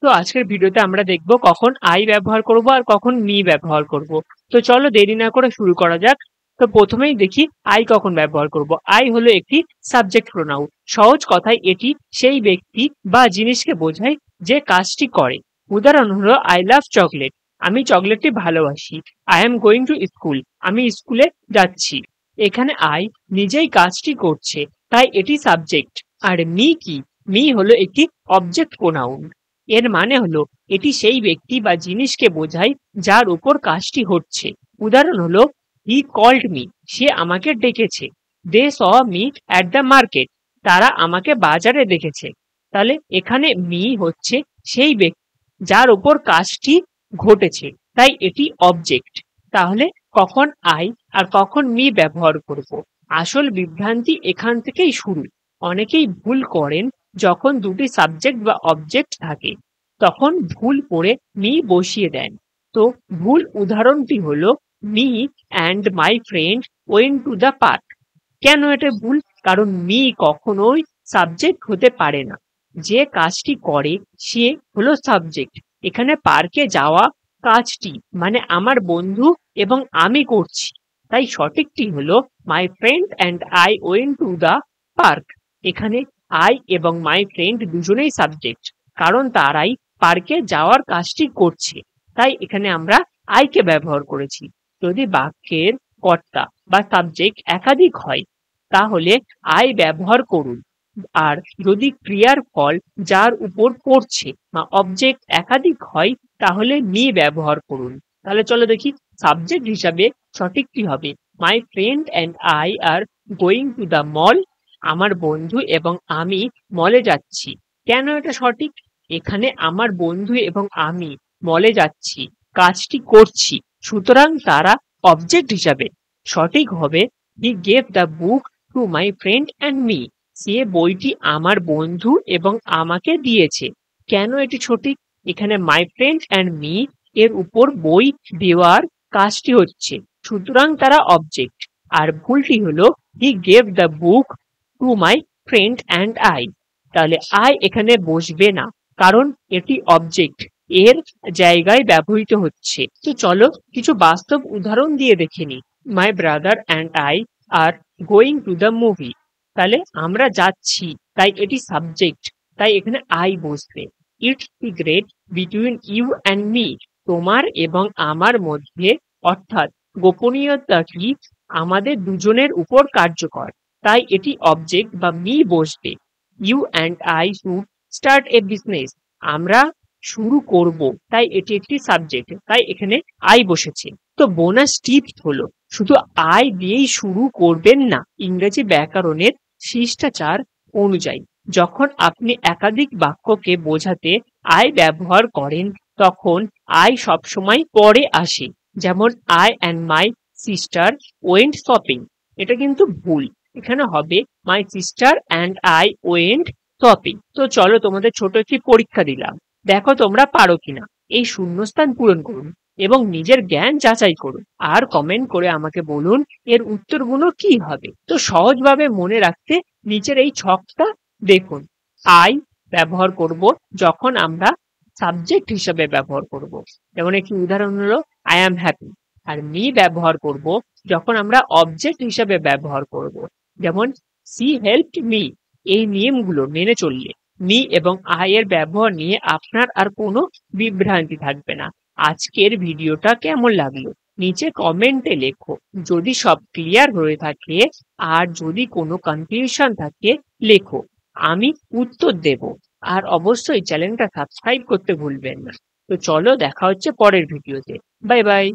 তো আজকের ভিডিওতে আমরা দেখব কখন আই ব্যবহার করব আর কখন মি ব্যবহার করব। তো চলো দেরি না করে শুরু করা যাক। তো প্রথমেই দেখি আই কখন ব্যবহার করব। আই হলো একটি সাবজেক্ট প্রোনাউন। সহজ কথায় এটি সেই ব্যক্তি বা জিনিসকে বোঝায় যে কাজটি করে। উদাহরণ হলো আই লাভ চকলেট, আমি চকলেটটি ভালোবাসি। I am going to school, আমি স্কুলে যাচ্ছি। এখানে আই নিজেই কাজটি করছে, তাই এটি সাবজেক্ট। আর মি কি? মি হলো একটি অবজেক্ট প্রোনাউন। এর মানে হলো এটি সেই ব্যক্তি বা জিনিসকে বোঝায় যার উপর কাজটি হচ্ছে। উদাহরণ হলো হি কল্ড মি, সে আমাকে ডেকেছে। They saw me at the market, তারা আমাকে বাজারে দেখেছে। তাহলে এখানে মি হচ্ছে সেই ব্যক্তি যার উপর কাজটি ঘটেছে, তাই এটি অবজেক্ট। তাহলে কখন আই আর কখন মি ব্যবহার করব? আসল বিভ্রান্তি এখান থেকেই শুরু। অনেকেই ভুল করেন, যখন দুটি সাবজেক্ট বা অবজেক্ট থাকে তখন ভুল করে মি বসিয়ে দেন। তো ভুল উদাহরণটি হলো me and my friend went to the park. কেন এটা ভুল? কারণ মি কখনোই সাবজেক্ট হতে পারে না। যে কাজটি করে সে হলো সাবজেক্ট। এখানে পার্কে যাওয়া কাজটি মানে আমার বন্ধু এবং আমি করছি, তাই সঠিকটি হলো মাই friend and I went to the park. এখানে আই এবং মাই ফ্রেন্ড দুজনেই সাবজেক্ট, কারণ তারাই পার্কে যাওয়ার কাজটি করছে, তাই এখানে আমরা আইকে ব্যবহার করেছি। যদি বাক্যের কর্তা বা সাবজেক্ট একাধিক হয় তাহলে আই ব্যবহার করুন। আর যদি ক্রিয়ার ফল যার উপর পড়ছে বা অবজেক্ট একাধিক হয় তাহলে মি ব্যবহার করুন। তাহলে চলো দেখি সাবজেক্ট হিসাবে সঠিকটি হবে মাই friend and I are going to the মল, আমার বন্ধু এবং আমি মলে যাচ্ছি। কেন এটা সঠিক? এখানে আমার বন্ধু এবং আমি মলে যাচ্ছি, কাজটি করছি, সুতরাং তারা অবজেক্ট হিসাবে। সঠিক হবে he gave the book to my friend and me, সে বইটি আমার বন্ধু এবং আমাকে দিয়েছে। কেন এটি সঠিক? এখানে মাই ফ্রেন্ড অ্যান্ড মি এর উপর বই দেওয়ার কাজটি হচ্ছে, সুতরাং তারা অবজেক্ট। আর ভুলটি হলো হি gave the book to my friend and I. তাহলে আই এখানে বসবে না, কারণ এটি অবজেক্ট, এর জায়গায় ব্যবহৃত হচ্ছে। তো চলো কিছু বাস্তব উদাহরণ দিয়ে দেখে নিই। My brother and I are going to the movie. তাহলে আমরা যাচ্ছি, তাই এটি সাবজেক্ট, তাই এখানে আই বসবে। It's secret between you and me, তোমার এবং আমার মধ্যে, অর্থাৎ গোপনীয়তাটি আমাদের দুজনের উপর কার্যকর, তাই এটি অবজেক্ট বা মি বসবে। You and I should start a business, আমরা শুরু করব, তাই এটি একটি সাবজেক্ট, তাই এখানে আই বসেছে। তো বোনাস টিপস হলো শুধু আই দিয়েই শুরু করবেন না। ইংরেজি ব্যাকরণের শিষ্টাচার অনুযায়ী যখন আপনি একাধিক বাক্যকে বোঝাতে আই ব্যবহার করেন তখন আই সবসময় পরে আসে। যেমন I and my sister went shopping, এটা কিন্তু ভুল। এখানে হবে my sister and I went shopping. তো চলো তোমাদের ছোট একটি পরীক্ষা দিলাম, দেখো তোমরা পারো কিনা। এই শূন্যস্থান পূরণ করুন এবং নিজের জ্ঞান যাচাই করুন আর কমেন্ট করে আমাকে বলুন এর উত্তরগুলো কি হবে। তো সহজভাবে মনে রাখতে নিচের এই ছকটা দেখুন। আই ব্যবহার করব যখন আমরা সাবজেক্ট হিসেবে ব্যবহার করব, যেমন একটি উদাহরণ হলো আই অ্যাম হ্যাপি। আর মি ব্যবহার করব যখন আমরা অবজেক্ট হিসেবে ব্যবহার করব, যেমন সি হেল্পড মি। এই নিয়মগুলো মেনে চললে মি এবং আই এর ব্যবহার নিয়ে আপনার আর কোনো বিভ্রান্তি থাকবে না। আজকের ভিডিওটা কেমন লাগলো নিচে কমেন্টে লেখো। যদি সব ক্লিয়ার হয়ে থাকে আর যদি কোনো কনফিউশন থাকে লেখো, আমি উত্তর দেব। আর অবশ্যই চ্যানেলটা সাবস্ক্রাইব করতে ভুলবেন না। তো চলো দেখা হচ্ছে পরের ভিডিওতে। Bye bye.